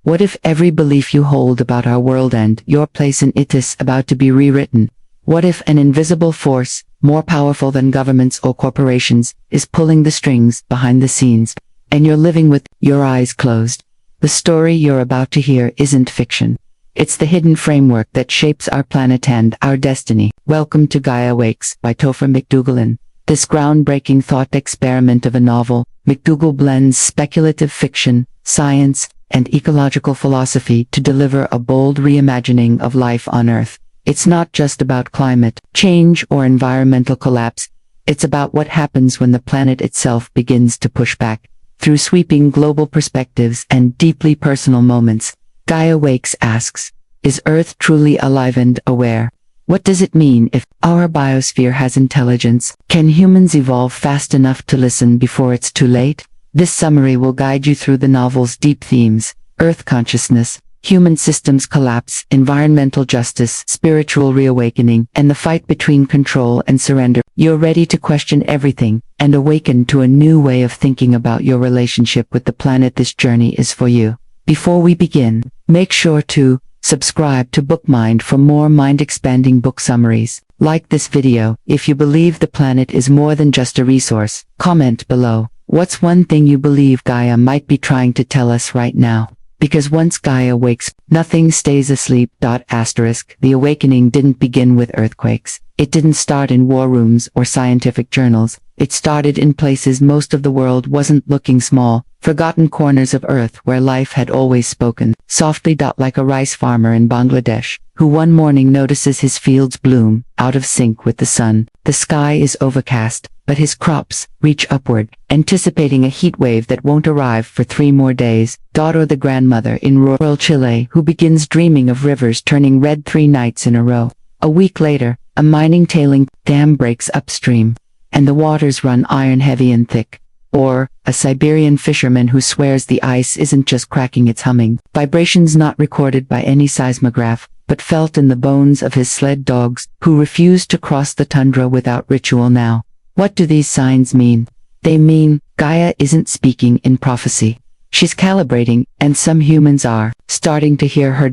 What if every belief you hold about our world and your place in it is about to be rewritten? What if an invisible force, more powerful than governments or corporations, is pulling the strings behind the scenes, and you're living with your eyes closed? The story you're about to hear isn't fiction. It's the hidden framework that shapes our planet and our destiny. Welcome to Gaia Wakes by Topher McDougal. In this groundbreaking thought experiment of a novel, McDougal blends speculative fiction, science, and ecological philosophy to deliver a bold reimagining of life on Earth. It's not just about climate change or environmental collapse. It's about what happens when the planet itself begins to push back. Through sweeping global perspectives and deeply personal moments, Gaia Wakes asks, is Earth truly alive and aware? What does it mean if our biosphere has intelligence? Can humans evolve fast enough to listen before it's too late? This summary will guide you through the novel's deep themes: Earth consciousness, human systems collapse, environmental justice, spiritual reawakening, and the fight between control and surrender. You're ready to question everything and awaken to a new way of thinking about your relationship with the planet. This journey is for you. Before we begin, make sure to subscribe to BookMind for more mind-expanding book summaries. Like this video if you believe the planet is more than just a resource. Comment below. What's one thing you believe Gaia might be trying to tell us right now? Because once Gaia wakes, nothing stays asleep. The awakening didn't begin with earthquakes. It didn't start in war rooms or scientific journals. It started in places most of the world wasn't looking: small, forgotten corners of Earth where life had always spoken softly. Like a rice farmer in Bangladesh, who one morning notices his fields bloom out of sync with the sun. The sky is overcast, but his crops reach upward, anticipating a heat wave that won't arrive for 3 more days. Or the grandmother in rural Chile who begins dreaming of rivers turning red 3 nights in a row. A week later, a mining tailing dam breaks upstream, and the waters run iron-heavy and thick. Or a Siberian fisherman who swears the ice isn't just cracking, it's humming. Vibrations not recorded by any seismograph, but felt in the bones of his sled dogs, who refuse to cross the tundra without ritual now. What do these signs mean? They mean Gaia isn't speaking in prophecy. She's calibrating, and some humans are starting to hear her.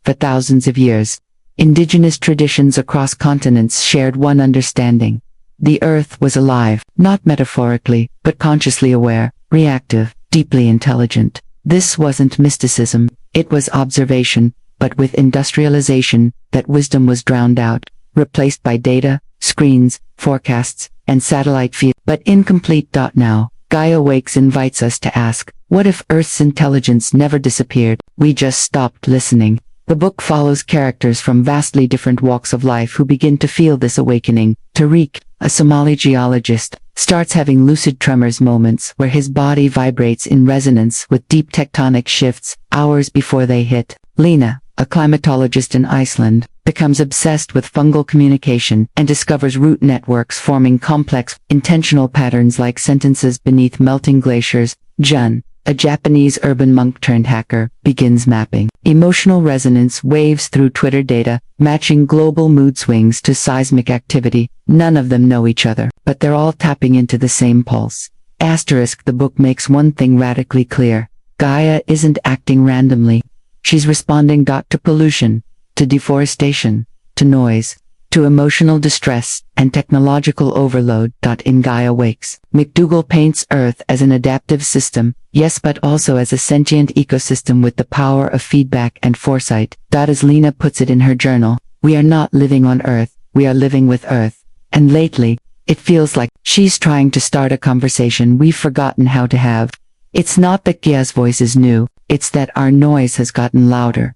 For thousands of years, indigenous traditions across continents shared one understanding: the Earth was alive, not metaphorically, but consciously aware, reactive, deeply intelligent. This wasn't mysticism, it was observation, but with industrialization, that wisdom was drowned out, replaced by data, screens, forecasts, and satellite feeds. But incomplete. Now, Gaia Wakes invites us to ask, what if Earth's intelligence never disappeared? We just stopped listening. The book follows characters from vastly different walks of life who begin to feel this awakening. Tariq, a Somali geologist, starts having lucid tremors moments where his body vibrates in resonance with deep tectonic shifts hours before they hit. Lena, a climatologist in Iceland, becomes obsessed with fungal communication and discovers root networks forming complex, intentional patterns like sentences beneath melting glaciers. Jun, a Japanese urban monk turned hacker, begins mapping emotional resonance waves through Twitter data, matching global mood swings to seismic activity. None of them know each other, but they're all tapping into the same pulse. The book makes one thing radically clear: Gaia isn't acting randomly. She's responding to pollution, to deforestation, to noise, to emotional distress, and technological overload. In Gaia Wakes, McDougal paints Earth as an adaptive system, yes, but also as a sentient ecosystem with the power of feedback and foresight. As Lena puts it in her journal, we are not living on Earth, we are living with Earth. And lately, it feels like she's trying to start a conversation we've forgotten how to have. It's not that Gaia's voice is new, it's that our noise has gotten louder.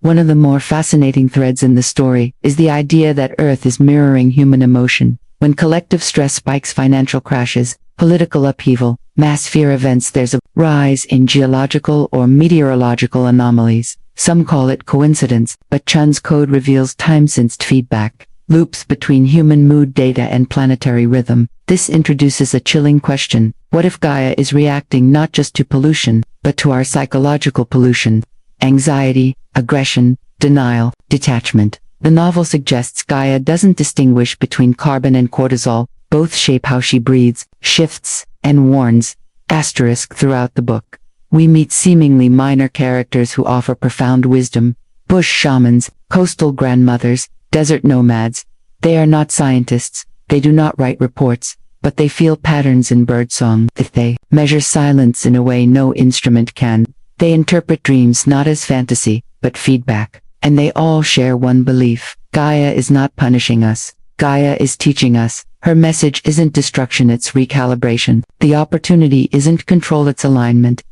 One of the more fascinating threads in the story is the idea that Earth is mirroring human emotion. When collective stress spikes, financial crashes, political upheaval, mass fear events, there's a rise in geological or meteorological anomalies. Some call it coincidence, but Chun's code reveals time-sensed feedback loops between human mood data and planetary rhythm. This introduces a chilling question: what if Gaia is reacting not just to pollution, but to our psychological pollution? Anxiety, aggression, denial, detachment. The novel suggests Gaia doesn't distinguish between carbon and cortisol. Both shape how she breathes, shifts, and warns. Throughout the book, we meet seemingly minor characters who offer profound wisdom: bush shamans, coastal grandmothers, desert nomads. They are not scientists, they do not write reports, but they feel patterns in birdsong. They measure silence in a way no instrument can. They interpret dreams not as fantasy, but feedback. And they all share one belief: Gaia is not punishing us. Gaia is teaching us. Her message isn't destruction, it's recalibration. The opportunity isn't control, it's alignment.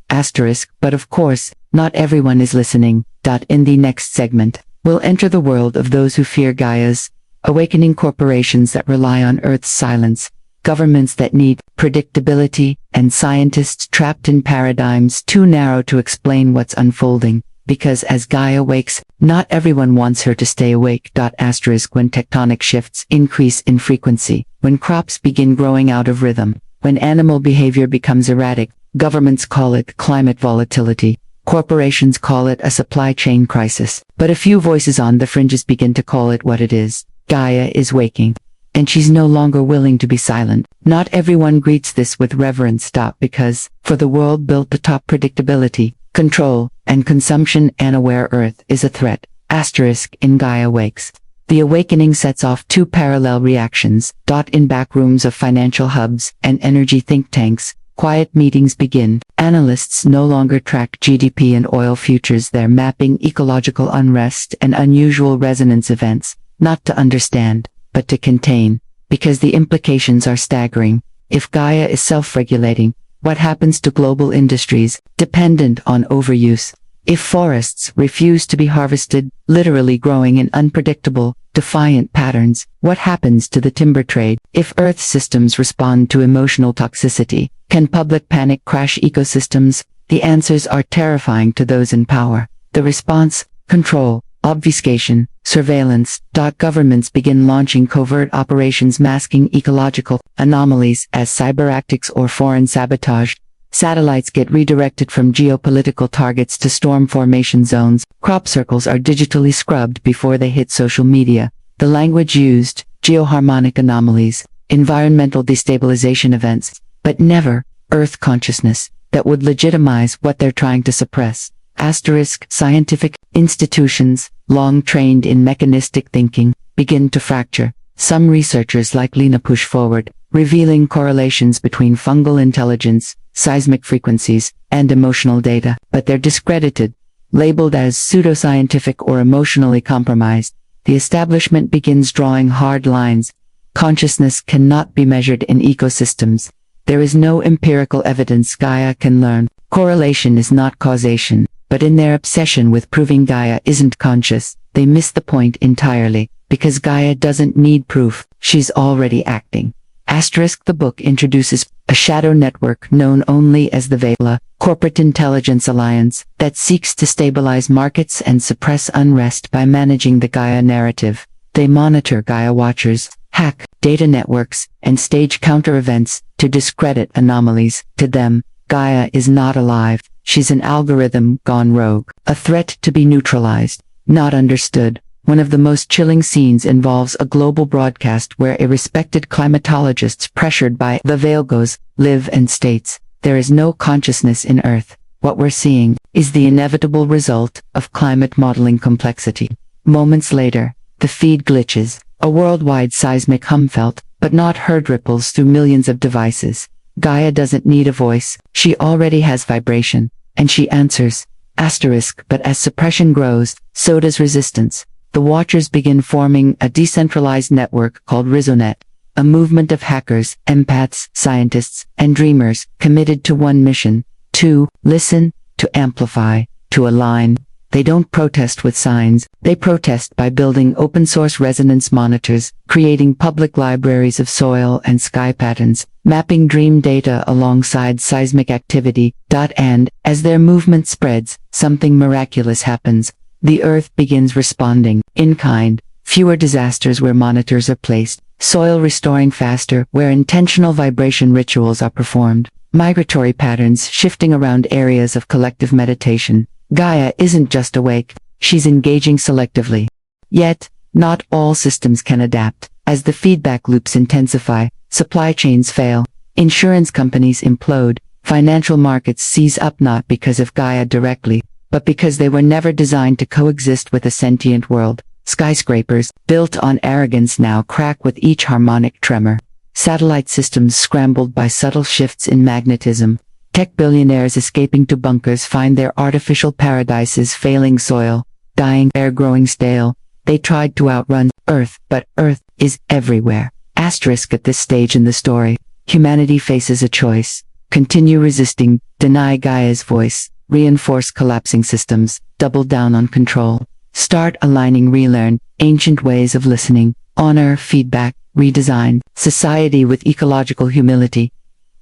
But of course, not everyone is listening. In the next segment, we'll enter the world of those who fear Gaia's awakening, corporations that rely on Earth's silence, governments that need predictability, and scientists trapped in paradigms too narrow to explain what's unfolding. Because as Gaia wakes, not everyone wants her to stay awake. When tectonic shifts increase in frequency, when crops begin growing out of rhythm, when animal behavior becomes erratic, governments call it climate volatility, corporations call it a supply chain crisis, but a few voices on the fringes begin to call it what it is. Gaia is waking, and she's no longer willing to be silent. Not everyone greets this with reverence. Because, for the world built atop predictability, control, and consumption, an aware Earth is a threat. In Gaia Wakes, the awakening sets off two parallel reactions. In back rooms of financial hubs and energy think tanks, quiet meetings begin. Analysts no longer track GDP and oil futures, they're mapping ecological unrest and unusual resonance events, not to understand, but to contain, because the implications are staggering. If Gaia is self-regulating, what happens to global industries dependent on overuse? If forests refuse to be harvested, literally growing in unpredictable, defiant patterns, what happens to the timber trade? If Earth systems respond to emotional toxicity, can public panic crash ecosystems? The answers are terrifying to those in power. The response: control, obfuscation, surveillance. Governments begin launching covert operations masking ecological anomalies as cyberactics or foreign sabotage. Satellites get redirected from geopolitical targets to storm formation zones. Crop circles are digitally scrubbed before they hit social media. The language used: geoharmonic anomalies, environmental destabilization events, but never Earth consciousness that would legitimize what they're trying to suppress. Scientific institutions, long trained in mechanistic thinking, begin to fracture. Some researchers like Lena push forward, revealing correlations between fungal intelligence, seismic frequencies, and emotional data, but they're discredited, labeled as pseudoscientific or emotionally compromised. The establishment begins drawing hard lines. Consciousness cannot be measured in ecosystems. There is no empirical evidence Gaia can learn. Correlation is not causation. But in their obsession with proving Gaia isn't conscious, they miss the point entirely, because Gaia doesn't need proof, she's already acting. The book introduces a shadow network known only as the Vela, Corporate Intelligence Alliance, that seeks to stabilize markets and suppress unrest by managing the Gaia narrative. They monitor Gaia watchers, hack data networks, and stage counter-events to discredit anomalies. To them, Gaia is not alive. She's an algorithm gone rogue, a threat to be neutralized, not understood. One of the most chilling scenes involves a global broadcast where a respected climatologist pressured by the Veilgos live and states, "There is no consciousness in Earth. What we're seeing is the inevitable result of climate modeling complexity." Moments later, the feed glitches, a worldwide seismic hum felt, but not heard, ripples through millions of devices. Gaia doesn't need a voice, she already has vibration. And she answers. But as suppression grows, so does resistance. The Watchers begin forming a decentralized network called Rizonet, a movement of hackers, empaths, scientists, and dreamers committed to one mission: to listen, to amplify, to align. They don't protest with signs, they protest by building open-source resonance monitors, creating public libraries of soil and sky patterns, mapping dream data alongside seismic activity. And, as their movement spreads, something miraculous happens. The Earth begins responding, in kind. Fewer disasters where monitors are placed, soil restoring faster where intentional vibration rituals are performed, migratory patterns shifting around areas of collective meditation. Gaia isn't just awake, she's engaging selectively. Yet, not all systems can adapt. As the feedback loops intensify, supply chains fail, insurance companies implode, Financial markets seize up not because of Gaia directly, but because they were never designed to coexist with a sentient world. Skyscrapers, built on arrogance, now crack with each harmonic tremor. Satellite systems scrambled by subtle shifts in magnetism. Tech billionaires escaping to bunkers find their artificial paradises failing soil, dying air growing stale. They tried to outrun Earth, but Earth is everywhere. Asterisk at this stage in the story, humanity faces a choice. Continue resisting, deny Gaia's voice, reinforce collapsing systems, double down on control. Start aligning, relearn ancient ways of listening, honor feedback, redesign society with ecological humility.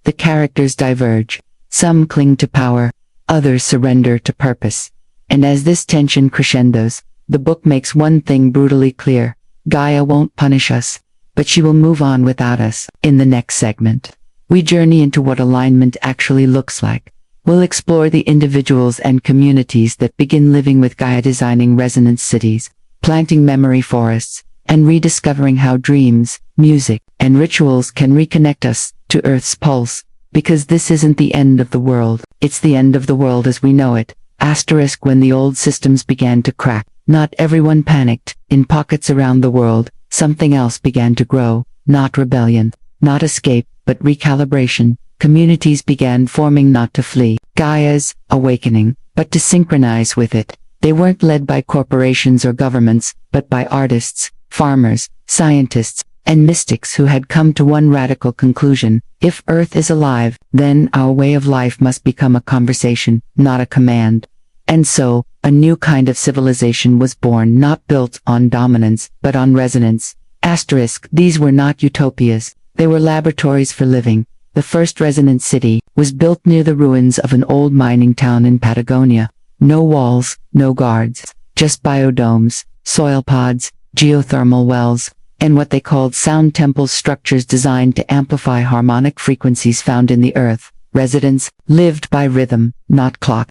The characters diverge. Some cling to power, others surrender to purpose. And as this tension crescendos, the book makes one thing brutally clear. Gaia won't punish us, but she will move on without us. In the next segment, we journey into what alignment actually looks like. We'll explore the individuals and communities that begin living with Gaia, designing resonance cities, planting memory forests, and rediscovering how dreams, music, and rituals can reconnect us to Earth's pulse. Because this isn't the end of the world, it's the end of the world as we know it. Asterisk when the old systems began to crack, not everyone panicked. In pockets around the world, something else began to grow, not rebellion, not escape, but recalibration. Communities began forming not to flee Gaia's awakening, but to synchronize with it. They weren't led by corporations or governments, but by artists, farmers, scientists, and mystics who had come to one radical conclusion: if Earth is alive, then our way of life must become a conversation, not a command. And so, a new kind of civilization was born, not built on dominance, but on resonance. Asterisk, these were not utopias, they were laboratories for living. The first resonant city was built near the ruins of an old mining town in Patagonia. No walls, no guards, just biodomes, soil pods, geothermal wells, and what they called sound temples, structures designed to amplify harmonic frequencies found in the earth. Residents lived by rhythm, not clock.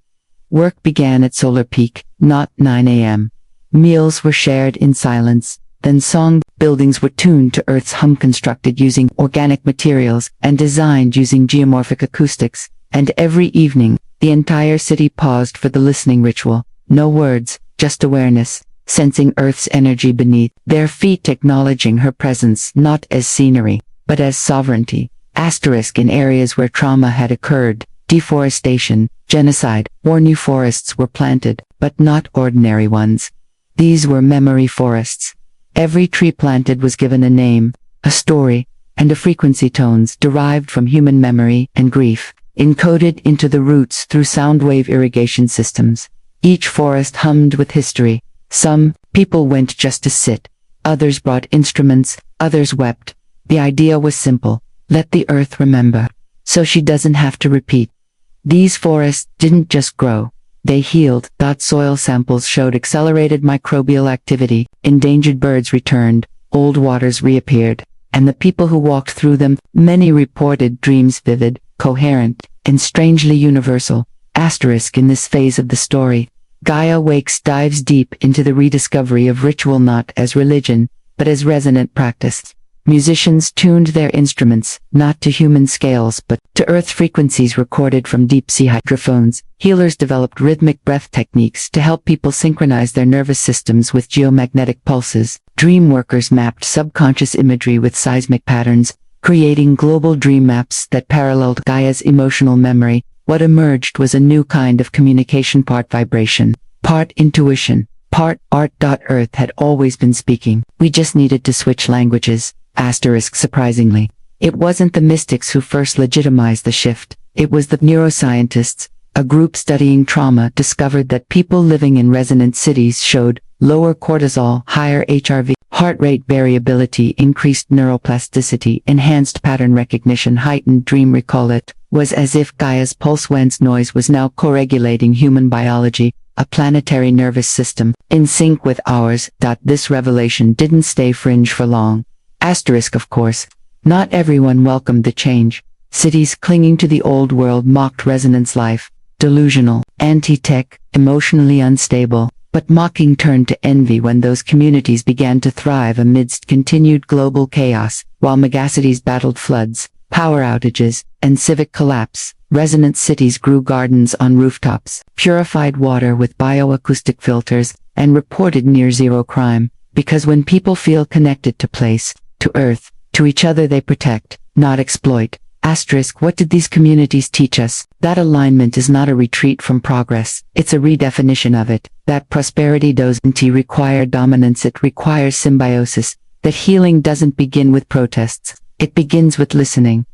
Work began at solar peak, not 9 a.m. Meals were shared in silence. Then song buildings were tuned to Earth's hum, constructed using organic materials and designed using geomorphic acoustics. And every evening, the entire city paused for the listening ritual. No words, just awareness, sensing Earth's energy beneath their feet, acknowledging her presence not as scenery, but as sovereignty. Asterisk in areas where trauma had occurred, deforestation, genocide, or new forests were planted, but not ordinary ones. These were memory forests. Every tree planted was given a name, a story, and a frequency, tones derived from human memory and grief, encoded into the roots through sound wave irrigation systems. Each forest hummed with history. Some people went just to sit, others brought instruments, others wept. The idea was simple: let the earth remember, so she doesn't have to repeat. These forests didn't just grow, they healed. Soil samples showed accelerated microbial activity, endangered birds returned, old waters reappeared, and the people who walked through them, many reported dreams vivid, coherent, and strangely universal. Asterisk in this phase of the story, Gaia Wakes dives deep into the rediscovery of ritual, not as religion, but as resonant practice. Musicians tuned their instruments, not to human scales but to earth frequencies recorded from deep-sea hydrophones. Healers developed rhythmic breath techniques to help people synchronize their nervous systems with geomagnetic pulses. Dream workers mapped subconscious imagery with seismic patterns, creating global dream maps that paralleled Gaia's emotional memory. What emerged was a new kind of communication, part vibration, part intuition, part art. Earth had always been speaking, we just needed to switch languages. Asterisk surprisingly, it wasn't the mystics who first legitimized the shift, it was the neuroscientists. A group studying trauma discovered that people living in resonant cities showed lower cortisol, higher HRV, heart rate variability, increased neuroplasticity, enhanced pattern recognition, heightened dream recall. It was as if Gaia's pulse wave noise was now co-regulating human biology, a planetary nervous system, in sync with ours. This revelation didn't stay fringe for long. Asterisk of course, not everyone welcomed the change. Cities clinging to the old world mocked resonance life, delusional, anti-tech, emotionally unstable. But mocking turned to envy when those communities began to thrive amidst continued global chaos. While megacities battled floods, power outages, and civic collapse, Resonant cities grew gardens on rooftops, purified water with bioacoustic filters, and reported near-zero crime, because when people feel connected to place, to earth, to each other they protect, not exploit. What did these communities teach us? That alignment is not a retreat from progress, it's a redefinition of it. That prosperity doesn't require dominance, it requires symbiosis. That healing doesn't begin with protests, it begins with listening.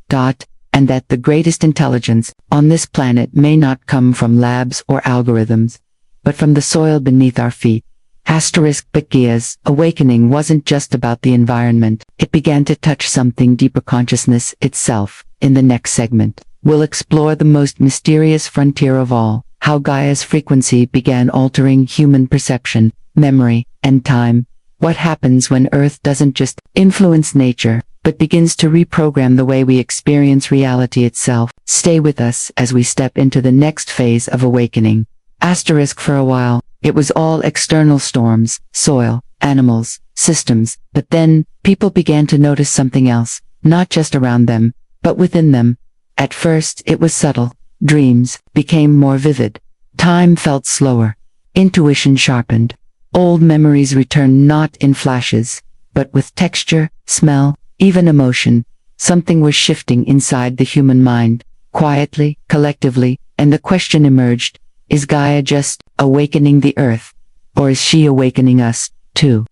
And that the greatest intelligence on this planet may not come from labs or algorithms, but from the soil beneath our feet. But Gaia's awakening wasn't just about the environment, it began to touch something deeper, consciousness itself. In the next segment, we'll explore the most mysterious frontier of all, how Gaia's frequency began altering human perception, memory, and time. What happens when Earth doesn't just influence nature, but begins to reprogram the way we experience reality itself. Stay with us as we step into the next phase of awakening. For a while, it was all external storms, soil, animals, systems, but then, people began to notice something else, not just around them, but within them. At first, it was subtle. Dreams became more vivid. Time felt slower. Intuition sharpened. Old memories returned not in flashes, but with texture, smell, even emotion. Something was shifting inside the human mind, quietly, collectively, and the question emerged, is Gaia just awakening the earth? Or is she awakening us, too?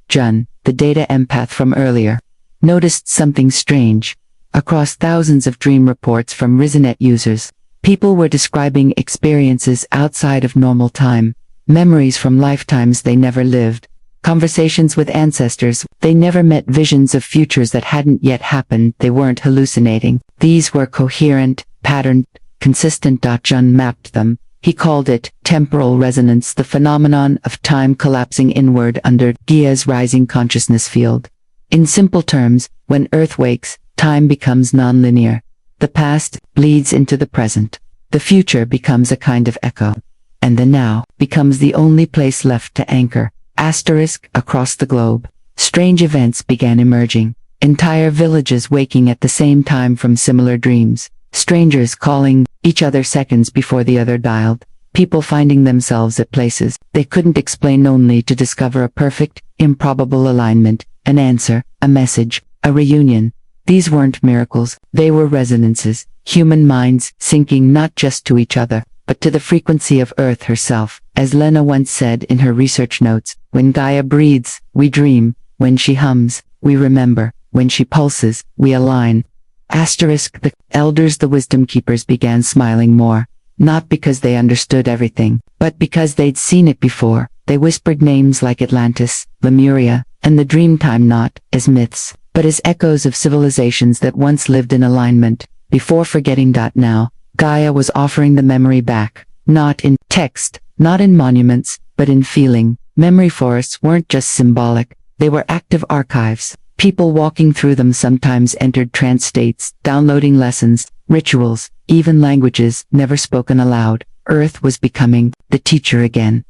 Jun, the data empath from earlier, noticed something strange. Across thousands of dream reports from RisenNet users, people were describing experiences outside of normal time, memories from lifetimes they never lived, conversations with ancestors they never met, visions of futures that hadn't yet happened. They weren't hallucinating. These were coherent, patterned, consistent. Jun mapped them. He called it temporal resonance, the phenomenon of time collapsing inward under Gaia's rising consciousness field. In simple terms, when Earth wakes, time becomes nonlinear. The past bleeds into the present. The future becomes a kind of echo. And the now becomes the only place left to anchor. Across the globe, strange events began emerging. Entire villages waking at the same time from similar dreams. Strangers calling each other seconds before the other dialed. People finding themselves at places they couldn't explain, only to discover a perfect, improbable alignment, an answer, a message, a reunion. These weren't miracles, they were resonances, human minds syncing not just to each other, but to the frequency of Earth herself. As Lena once said in her research notes, when Gaia breathes, we dream, when she hums, we remember, when she pulses, we align. The elders, the wisdom keepers, began smiling more, not because they understood everything, but because they'd seen it before. They whispered names like Atlantis, Lemuria, and the Dreamtime not as myths, but as echoes of civilizations that once lived in alignment. Before forgetting. Now, Gaia was offering the memory back, not in text, not in monuments, but in feeling. Memory forests weren't just symbolic, they were active archives. People walking through them sometimes entered trance states, downloading lessons, rituals, even languages never spoken aloud. Earth was becoming the teacher again.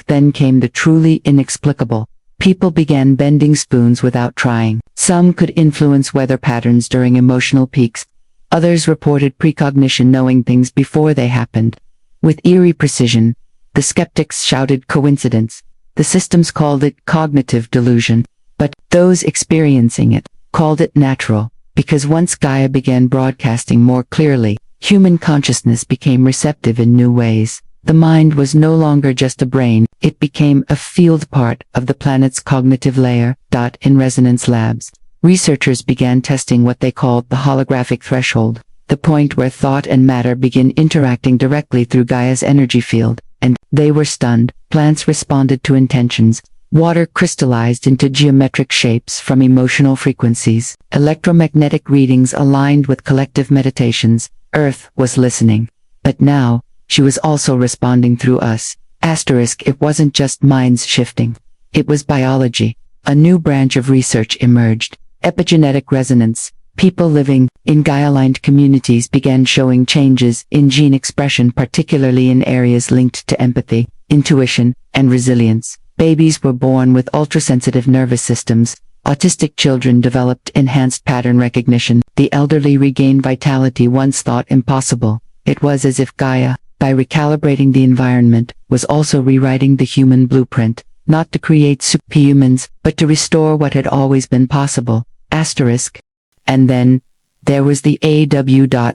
Then came the truly inexplicable. People began bending spoons without trying. Some could influence weather patterns during emotional peaks. Others reported precognition, knowing things before they happened. With eerie precision, the skeptics shouted coincidence. The systems called it cognitive delusion. But those experiencing it called it natural, because once Gaia began broadcasting more clearly, human consciousness became receptive in new ways. The mind was no longer just a brain, it became a field part of the planet's cognitive layer. In resonance labs, researchers began testing what they called the holographic threshold, the point where thought and matter begin interacting directly through Gaia's energy field, and they were stunned. Plants responded to intentions. Water crystallized into geometric shapes from emotional frequencies. Electromagnetic readings aligned with collective meditations. Earth was listening. But now, she was also responding through us. It wasn't just minds shifting. It was biology. A new branch of research emerged. Epigenetic resonance. People living in Gaia-aligned communities began showing changes in gene expression, particularly in areas linked to empathy, intuition, and resilience. Babies were born with ultrasensitive nervous systems. Autistic children developed enhanced pattern recognition. The elderly regained vitality once thought impossible. It was as if Gaia, by recalibrating the environment, was also rewriting the human blueprint, not to create superhumans, but to restore what had always been possible. Asterisk. And then, there was the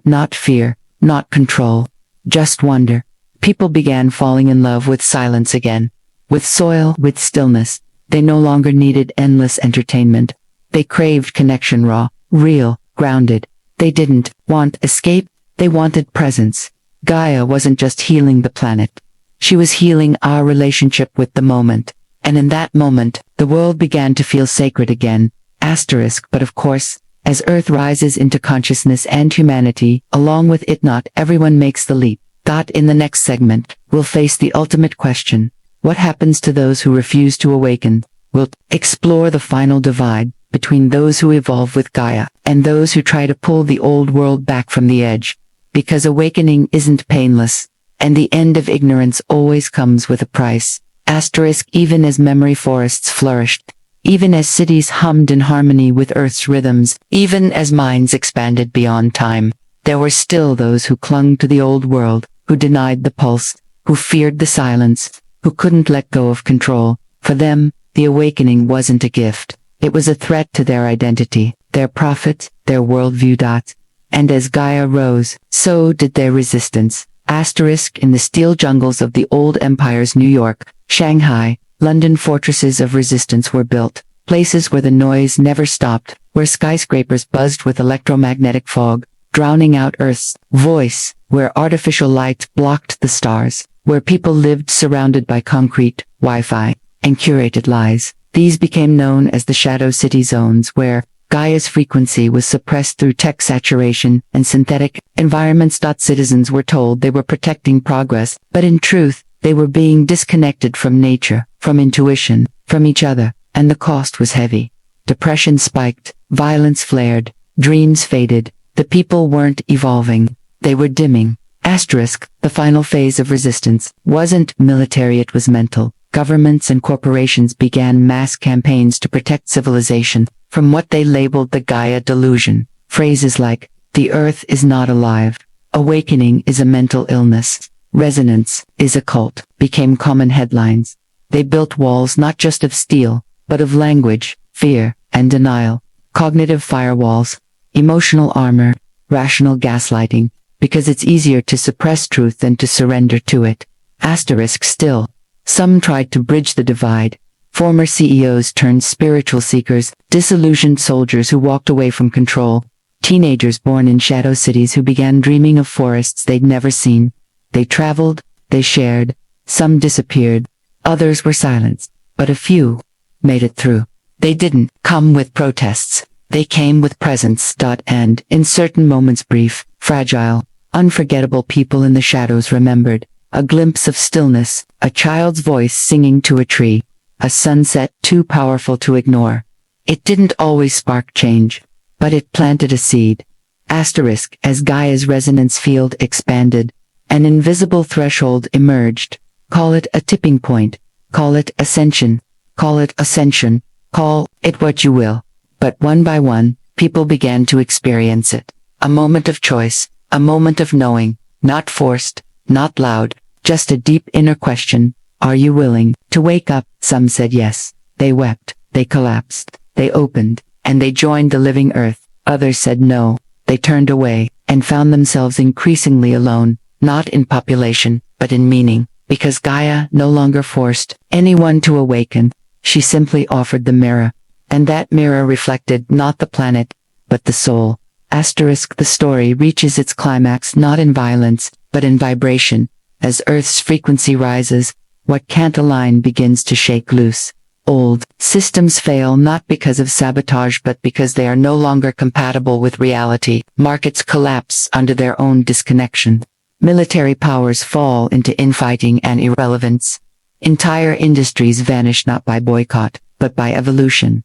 not fear, not control, just wonder. People began falling in love with silence again. With soil, with stillness. They no longer needed endless entertainment. They craved connection raw, real, grounded. They didn't want escape, they wanted presence. Gaia wasn't just healing the planet. She was healing our relationship with the moment. And in that moment, the world began to feel sacred again. Asterisk. But of course, as Earth rises into consciousness and humanity, along with it not everyone makes the leap. In the next segment, we'll face the ultimate question. What happens to those who refuse to awaken? We'll explore the final divide between those who evolve with Gaia and those who try to pull the old world back from the edge. Because awakening isn't painless, and the end of ignorance always comes with a price. Asterisk. Even as memory forests flourished, even as cities hummed in harmony with Earth's rhythms, even as minds expanded beyond time, there were still those who clung to the old world, who denied the pulse, who feared the silence, who couldn't let go of control. For them, the awakening wasn't a gift. It was a threat to their identity, their profit, their worldview. And as Gaia rose, so did their resistance. Asterisk. In the steel jungles of the old empires, New York, Shanghai, London, fortresses of resistance were built, places where the noise never stopped, where skyscrapers buzzed with electromagnetic fog, drowning out Earth's voice, where artificial light blocked the stars, where people lived surrounded by concrete, Wi-Fi, and curated lies. These became known as the shadow city zones, where Gaia's frequency was suppressed through tech saturation and synthetic environments. Citizens were told they were protecting progress, but in truth, they were being disconnected from nature, from intuition, from each other, and the cost was heavy. Depression spiked, violence flared, dreams faded. The people weren't evolving, they were dimming. Asterisk. The final phase of resistance wasn't military, it was mental. Governments and corporations began mass campaigns to protect civilization from what they labeled the Gaia delusion. Phrases like, the Earth is not alive, awakening is a mental illness, resonance is a cult, became common headlines. They built walls not just of steel, but of language, fear, and denial, cognitive firewalls, emotional armor, rational gaslighting, because it's easier to suppress truth than to surrender to it. Asterisk. Still, some tried to bridge the divide. Former CEOs turned spiritual seekers, disillusioned soldiers who walked away from control, teenagers born in shadow cities who began dreaming of forests they'd never seen. They traveled, they shared, some disappeared, others were silenced, but a few made it through. They didn't come with protests, they came with presence. And, in certain moments, brief, fragile, unforgettable, people in the shadows remembered. A glimpse of stillness, a child's voice singing to a tree, a sunset too powerful to ignore. It didn't always spark change, but it planted a seed. Asterisk. As Gaia's resonance field expanded, an invisible threshold emerged. Call it a tipping point, call it ascension, call it ascension, call it what you will. But one by one, people began to experience it. A moment of choice, a moment of knowing, not forced, not loud, just a deep inner question. Are you willing to wake up? Some said yes. They wept, they collapsed, they opened, and they joined the living earth. Others said no. They turned away, and found themselves increasingly alone, not in population, but in meaning, because Gaia no longer forced anyone to awaken. She simply offered the mirror, and that mirror reflected not the planet, but the soul. Asterisk. The story reaches its climax not in violence, but in vibration. As Earth's frequency rises, what can't align begins to shake loose. Old systems fail not because of sabotage but because they are no longer compatible with reality. Markets collapse under their own disconnection. Military powers fall into infighting and irrelevance. Entire industries vanish not by boycott, but by evolution.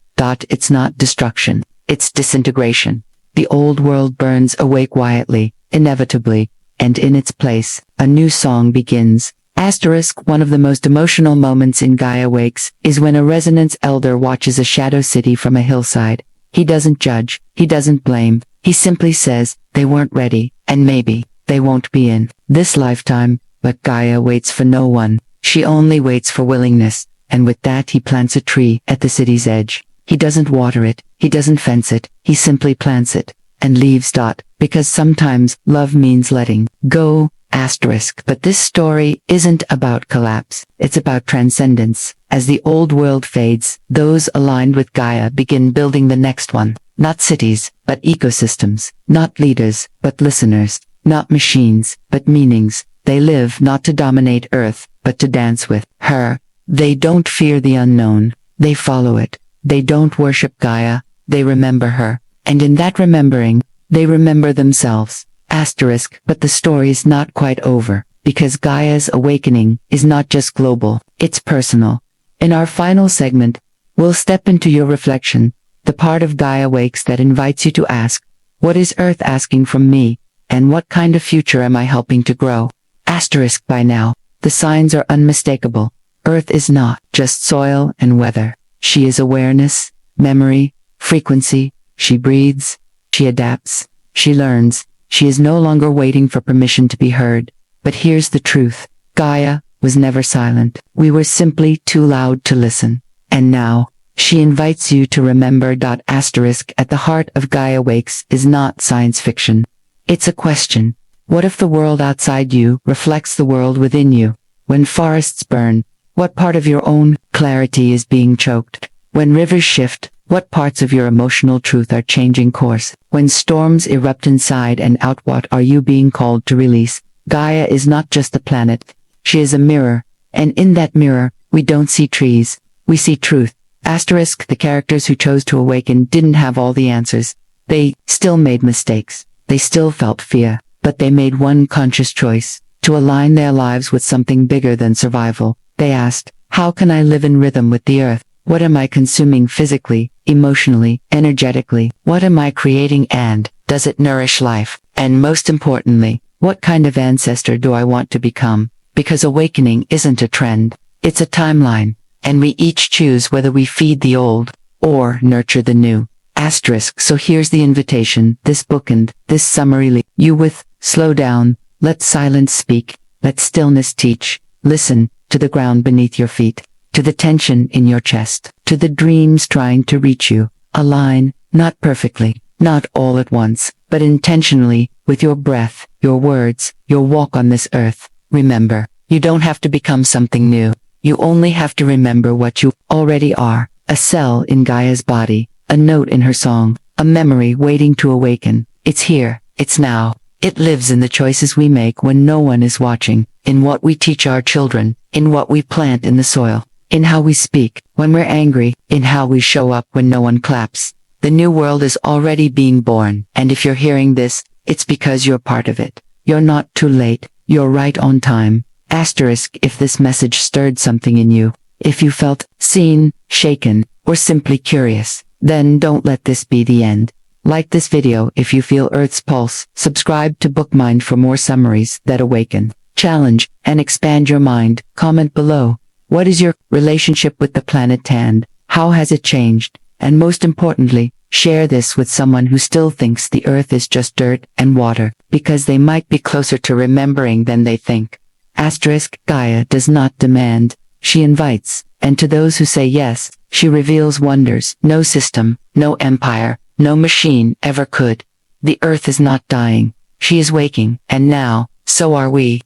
It's not destruction, it's disintegration. The old world burns away quietly, inevitably, and in its place, a new song begins. Asterisk. One of the most emotional moments in Gaia Wakes is when a resonance elder watches a shadow city from a hillside. He doesn't judge, he doesn't blame, He simply says, they weren't ready, and maybe, they won't be in this lifetime, but Gaia waits for no one. She only waits for willingness, and with that he plants a tree at the city's edge. He doesn't water it, he doesn't fence it, he simply plants it, and leaves. Because sometimes, love means letting go, asterisk. But this story isn't about collapse, it's about transcendence. As the old world fades, those aligned with Gaia begin building the next one. Not cities, but ecosystems. Not leaders, but listeners. Not machines, but meanings. They live not to dominate Earth, but to dance with her. They don't fear the unknown, they follow it. They don't worship Gaia, they remember her. And in that remembering, they remember themselves. Asterisk. But the story's not quite over, because Gaia's awakening is not just global, it's personal. In our final segment, we'll step into your reflection, the part of Gaia Wakes that invites you to ask, what is Earth asking from me, and what kind of future am I helping to grow? Asterisk. By now, the signs are unmistakable. Earth is not just soil and weather. She is awareness, memory, frequency. She breathes, she adapts, she learns. She is no longer waiting for permission to be heard. But here's the truth. Gaia was never silent. We were simply too loud to listen. And now, she invites you to remember. Asterisk. At the heart of Gaia Wakes is not science fiction. It's a question. What if the world outside you reflects the world within you? When forests burn, what part of your own clarity is being choked? When rivers shift, what parts of your emotional truth are changing course? When storms erupt inside and out, what are you being called to release? Gaia is not just a planet. She is a mirror. And in that mirror, we don't see trees. We see truth. Asterisk. The characters who chose to awaken didn't have all the answers. They still made mistakes. They still felt fear. But they made one conscious choice, to align their lives with something bigger than survival. They asked, how can I live in rhythm with the earth? What am I consuming physically, emotionally, energetically? What am I creating, and does it nourish life? And most importantly, what kind of ancestor do I want to become? Because awakening isn't a trend, it's a timeline, and we each choose whether we feed the old, or nurture the new. Asterisk. So here's the invitation, this bookend, this summary leave you with, slow down, let silence speak, let stillness teach, listen, to the ground beneath your feet, to the tension in your chest, to the dreams trying to reach you, align, not perfectly, not all at once, but intentionally, with your breath, your words, your walk on this earth. Remember, you don't have to become something new, you only have to remember what you already are, a cell in Gaia's body, a note in her song, a memory waiting to awaken. It's here, it's now. It lives in the choices we make when no one is watching, in what we teach our children, in what we plant in the soil, in how we speak when we're angry, in how we show up when no one claps. The new world is already being born, and if you're hearing this, it's because you're part of it. You're not too late, you're right on time. Asterisk. If this message stirred something in you, if you felt seen, shaken, or simply curious, then don't let this be the end. Like this video if you feel Earth's pulse, subscribe to BookMind for more summaries that awaken, challenge, and expand your mind. Comment below. What is your relationship with the planet, and how has it changed? And most importantly, share this with someone who still thinks the Earth is just dirt and water, because they might be closer to remembering than they think. Asterisk. Gaia does not demand, she invites, and to those who say yes, she reveals wonders no system, no empire, no machine ever could. The earth is not dying, she is waking, and now, so are we.